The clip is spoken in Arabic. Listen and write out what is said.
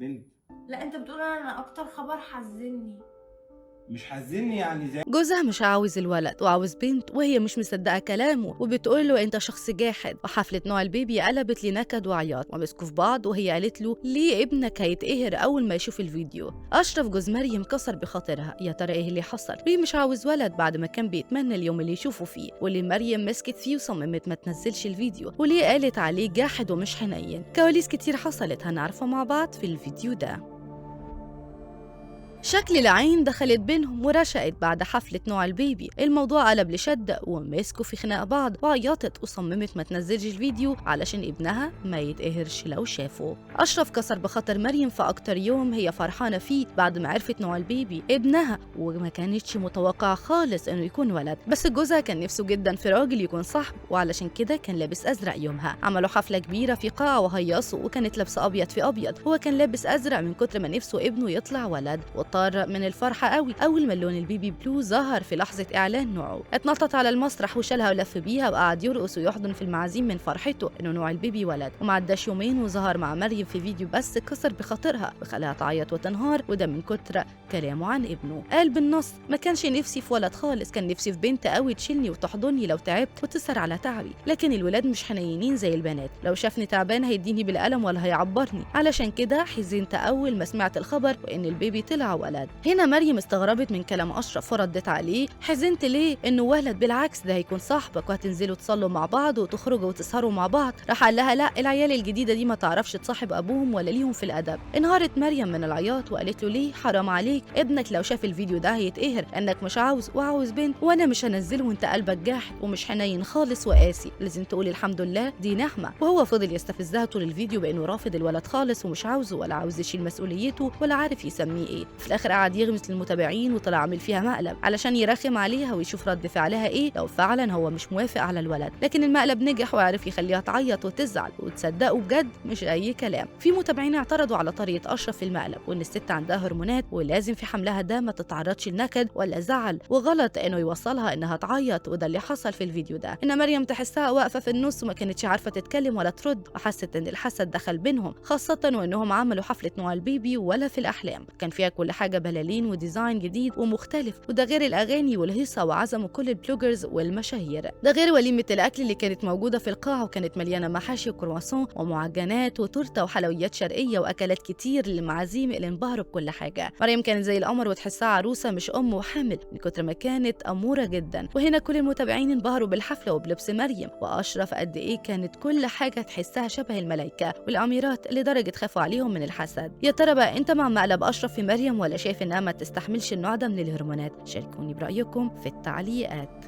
بنت. لا انت بتقول انا اكتر خبر حزني. مش حزني يعني زي جوزها مش عاوز الولد وعاوز بنت، وهي مش مصدقة كلامه وبتقول له انت شخص جاحد. وحفلة نوع البيبي قلبت لنكد وعياط ومسكوا في بعض، وهي قالت له ليه ابنك هيتقهر اول ما يشوف الفيديو. اشرف جوز مريم كسر بخاطرها، يا ترى ايه اللي حصل؟ ليه مش عاوز ولد بعد ما كان بيتمنى اليوم اللي يشوفه فيه؟ وليه مريم مسكت فيه وصممت ما تنزلش الفيديو؟ وليه قالت عليه جاحد ومش حنين؟ كواليس كتير حصلت هنعرفها مع بعض في الفيديو ده. شكل العين دخلت بينهم ورشقت بعد حفلة نوع البيبي. الموضوع قلب لشدة ومسكوا في خناق بعض، وعيطت وصممت ما تنزلش الفيديو علشان ابنها ما يتقهرش لو شافه. أشرف كسر بخاطر مريم في أكتر يوم هي فرحانة فيه بعد ما عرفت نوع البيبي ابنها، وما كانتش متوقعة خالص إنه يكون ولد. بس جوزها كان نفسه جدا في راجل يكون صاحب، وعلشان كده كان لابس أزرق يومها. عملوا حفلة كبيرة في قاعة وهيصوا، وكانت لابسة أبيض في أبيض. هو كان لابس أزرق من كتر ما نفسه ابنه يطلع ولد، طار من الفرحة قوي أول ما اللون البيبي بلو ظهر في لحظة إعلان نوعه. اتنطط على المسرح وشالها ولف بيها وقعد يرقص ويحضن في المعازيم من فرحته إنه نوع البيبي ولد. ومعداش يومين وظهر مع مريم في فيديو بس كسر بخاطرها وخلاها تعيط وتنهار، وده من كتر كلامه عن ابنه. قال بالنص ما كانش نفسي في ولد خالص، كان نفسي في بنت قوي تشيلني وتحضني لو تعبت وتسهر على تعبي، لكن الولاد مش حنينين زي البنات، لو شافني تعبان هيديني بالقلم ولا هيعبرني، علشان كده حزنت أول ما سمعت الخبر وإن البيبي طلع ولد. هنا مريم استغربت من كلام أشرف وردت عليه حزنت ليه؟ إنه ولد، بالعكس ده هيكون صاحبك وهتنزلوا تصلوا مع بعض وتخرجوا وتسهروا مع بعض. راح قال لها لا، العيال الجديدة دي ما تعرفش تصاحب أبوهم ولا ليهم في الأدب. انهارت مريم من العياط وقالت له ليه؟ حرام عليك، ابنك لو شاف الفيديو ده هيتقهر انك مش عاوز وعاوز بنت، وانا مش هنزله وانت قلبك جاحد ومش حنين خالص وقاسي، لازم تقولي الحمد لله دي نعمة. وهو فضل يستفزها طول الفيديو بانه رافض الولد خالص ومش عاوزه ولا عاوز يشيل مسؤوليته ولا عارف يسميه ايه. في الاخر قعد يغمس للمتابعين وطلع عامل فيها مقلب علشان يرخم عليها ويشوف رد فعلها ايه لو فعلا هو مش موافق على الولد، لكن المقلب نجح وعرف يخليها تعيط وتزعل وتصدقه بجد مش اي كلام. في متابعين اعترضوا على طريقة اشرف في المقلب، وان الست عندها هرمونات ولازم في حملها ده ما تتعرضش لنكد ولا زعل، وغلط انه يوصلها انها تعيط، وده اللي حصل في الفيديو ده. ان مريم تحسها واقفه في النص وما كانتش عارفه تتكلم ولا ترد، وحست ان الحسد دخل بينهم، خاصه وانهم عملوا حفله نوع البيبي ولا في الاحلام كان فيها كل حاجه بلالين وديزاين جديد ومختلف، وده غير الاغاني والهيصه، وعزموا كل البلوجرز والمشاهير، ده غير وليمه الاكل اللي كانت موجوده في القاعه وكانت مليانه محاشي وكرواسون ومعجنات وتورته وحلويات شرقيه واكلات كتير للمعازيم اللي انبهروا بكل حاجه. مريم كانت زي القمر وتحسها عروسه مش ام وحامل من كتر ما كانت اموره جدا. وهنا كل المتابعين انبهروا بالحفله وبلبس مريم، واشرف قد ايه كانت كل حاجه تحسها شبه الملائكه والاميرات لدرجه خافوا عليهم من الحسد. يا ترى بقى انت مع مقلب اشرف في مريم ولا شايف انها ما تستحملش النوع ده من الهرمونات؟ شاركوني برايكم في التعليقات.